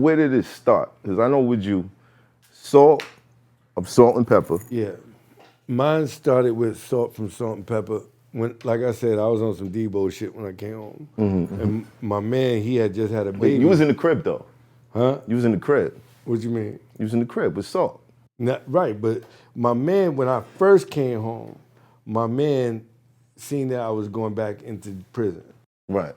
Where did it start? Because I know with you, salt and pepper. Yeah. Mine started with Salt from Salt and Pepper. When, like I said, I was on some Debo shit when I came home. And my man, he had just had a baby. Wait, you was in the crib though. Huh? You was in the crib. What you mean? You was in the crib with Salt. Not, right, but my man, when I first came home, my man seen that I was going back into prison. Right.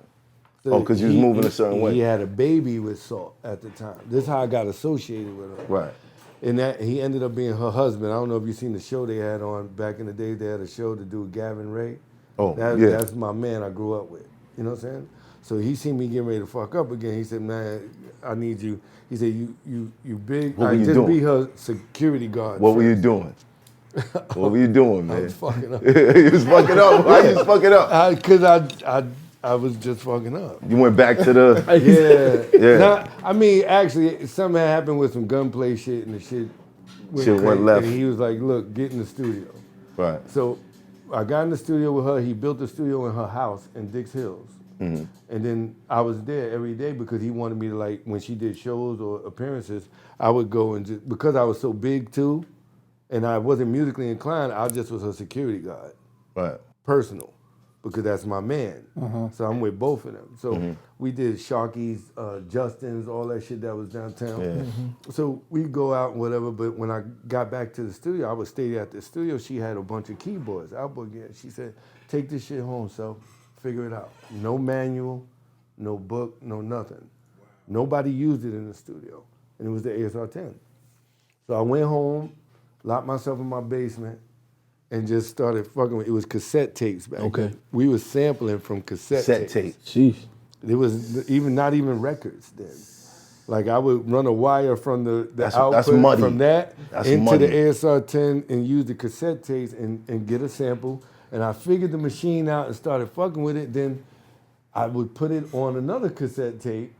So Because you was moving a certain way. He had a baby with Salt at the time. This is how I got associated with her. Right. And that he ended up being her husband. I don't know if you've seen the show they had on back in the day. They had a show to do with Gavin Ray. Oh, yeah. That's my man I grew up with. You know what I'm saying? So he seen me getting ready to fuck up again. He said, "Man, I need you." He said, "You big." What were you just doing? be her security guard. What were you doing? What were you doing, man? I was fucking up. You was fucking up. Why you was fucking up? Because I was just fucking up. You went back to the. Yeah. Yeah. Nah, I mean, actually, something had happened with some gunplay shit, and the shit Shit went crazy. left. And he was like, "Look, get in the studio." Right. So I got in the studio with her. He built a studio in her house in Dix Hills. And then I was there every day because he wanted me to, like, when she did shows or appearances, I would go and just, because I was so big too, and I wasn't musically inclined, I just was her security guard. Right. Personal, because that's my man. So I'm with both of them. So we did Sharky's, Justin's, all that shit that was downtown. Yeah. So we go out and whatever, but when I got back to the studio, I would stay at the studio. She had a bunch of keyboards. She said, "Take this shit home, so figure it out." No manual, no book, no nothing. Nobody used it in the studio. And it was the ASR 10. So I went home, locked myself in my basement, and just started fucking with it. Was cassette tapes back then. We was sampling from cassette tapes. Sheesh. It was not even records then. Like I would run a wire from the That's output muddy. from that That's into muddy. the ASR 10 and use the cassette tapes and get a sample. And I figured the machine out and started fucking with it. Then I would put it on another cassette tape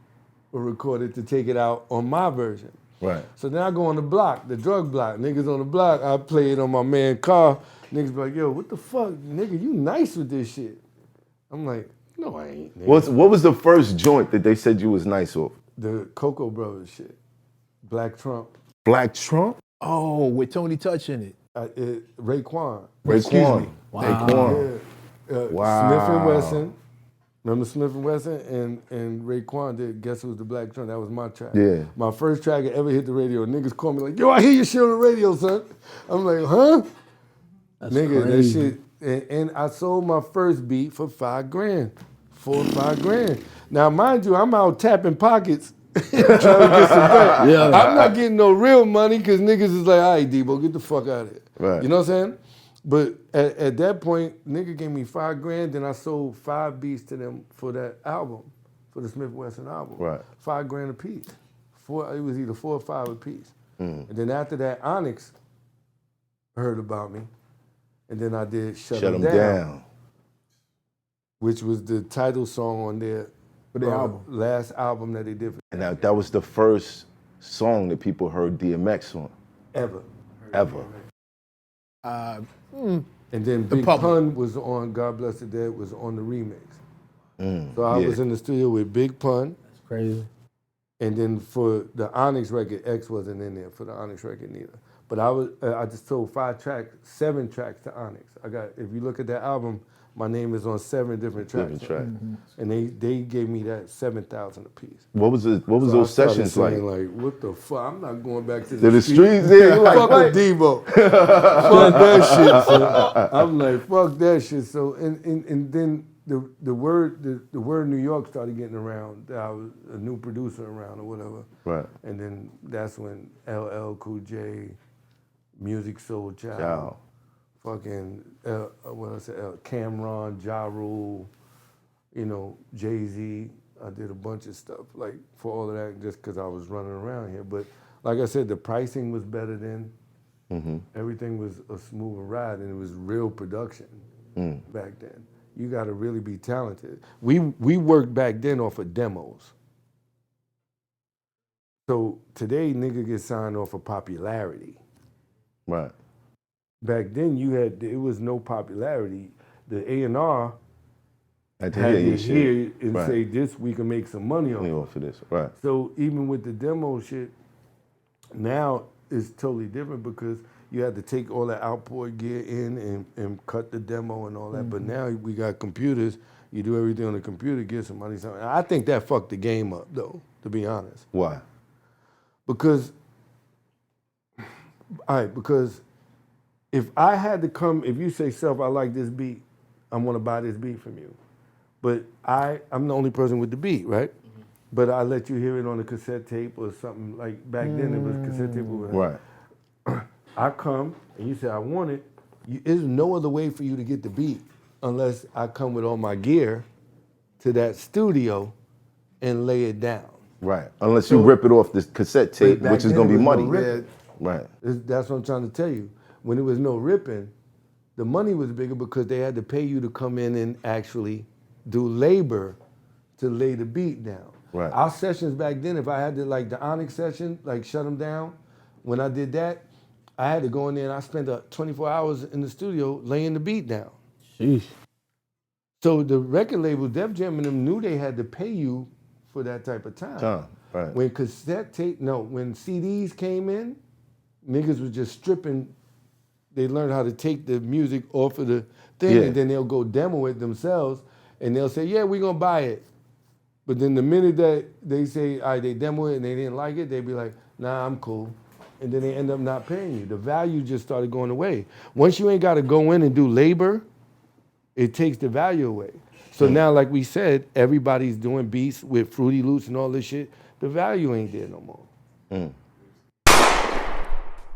or record it to take it out on my version. Right. So then I go on the block, the drug block. Niggas on the block, I play it on my man's car. Niggas be like, "Yo, what the fuck? Nigga, you nice with this shit." I'm like, "No, I ain't." Nigga. What was the first joint that they said you was nice off? The Cocoa Brothers shit. Black Trump. Black Trump? Oh, with Tony Touch in it. Raekwon. Raekwon. Wow. Raekwon. Yeah. Wow. Smith and Wesson. Remember Smith and Wesson and Raekwon did Guess Who's the Black Trump? That was my track. Yeah. My first track that ever hit the radio. Niggas call me like, "Yo, I hear your shit on the radio, son." I'm like, "Huh?" That's Nigga, crazy. that shit. And I sold my first beat for $5,000. $4 or $5,000. Now, mind you, I'm out tapping pockets trying to get some bread. Yeah. I'm not getting no real money because niggas is like, "All right, Debo, get the fuck out of here." Right. You know what I'm saying? But at that point, nigga gave me $5,000, then I sold 5 beats to them for that album, for the Smith Wesson album. Right. $5,000 a piece. It was either 4 or 5 a piece. And then after that, Onyx heard about me, and then I did Shut 'Em Down, which was the title song on their last album that they did. And that was the first song that people heard DMX on. Ever. Mm. And then Big Public. Pun was on God Bless the Dead, was on the remix. So I yeah. was in the studio with Big Pun. That's crazy. And then for the Onyx record, X wasn't in there for the Onyx record neither. But I just sold 7 tracks to Onyx. If you look at that album, my name is on 7 different tracks. And they gave me that 7,000 a piece. What was So those I started sessions like? saying, like, what the fuck? I'm not going back to To the streets. streets, yeah. You like, Fuck what? with Debo. Fuck that shit. So I'm like, fuck that shit. So and then the word New York started getting around that I was a new producer around or whatever. Right. And then that's when LL Cool J, Music Soul Child, Ciao. fucking Cameron, Ja Rule, Jay-Z. I did a bunch of stuff like for all of that just because I was running around here. But like I said, the pricing was better then. Everything was a smoother ride, and it was real production back then. You got to really be talented. We worked back then off of demos. So today, nigga gets signed off of popularity. Right. Back then, it was no popularity. The A&R Had to had hear to your shit. hear it and Right. say, this we can make some money on. Money off of this, right? So even with the demo shit, now it's totally different because you had to take all the outboard gear in and cut the demo and all that. But now we got computers. You do everything on the computer, give somebody something. I think that fucked the game up, though, to be honest. Why? Because if I had to come, if you say, Self, I like this beat, I want to buy this beat from you. But I'm the only person with the beat, right? But I let you hear it on a cassette tape or something. Like back then it was cassette tape. Right. I come and you say, I want it. There's no other way for you to get the beat unless I come with all my gear to that studio and lay it down. Right. Unless you rip it off this cassette tape, Back which is then going to it be was muddy. no ripping. Right. That's what I'm trying to tell you. When there was no ripping, the money was bigger because they had to pay you to come in and actually do labor to lay the beat down. Right. Our sessions back then, if I had to, like the Onyx session, like shut them down, when I did that, I had to go in there and I spent 24 hours in the studio laying the beat down. Sheesh. So the record label, Def Jam and them knew they had to pay you for that type of time. Right. When when CDs came in, niggas was just stripping. They learned how to take the music off of the thing, Yeah. and then they'll go demo it themselves, and they'll say, yeah, we're gonna buy it. But then the minute that they say, all right, they demo it and they didn't like it, they'd be like, nah, I'm cool. And then they end up not paying you. The value just started going away. Once you ain't gotta go in and do labor, it takes the value away. So now, like we said, everybody's doing beats with Fruity Loops and all this shit. The value ain't there no more.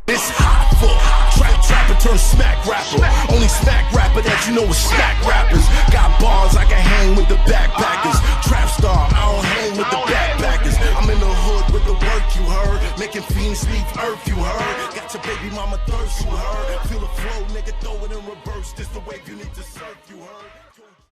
It's Hoffa, trapper turn smack rapper. Only smack rapper that you know is smack rappers. Got bars, I can hang with the backpackers. Trap star, I don't hang with the backpackers. I'm in the hood with the work, you heard. Making fiends leave earth, you heard. Got your baby mama thirst, you heard. Feel the flow, nigga, throw it in reverse.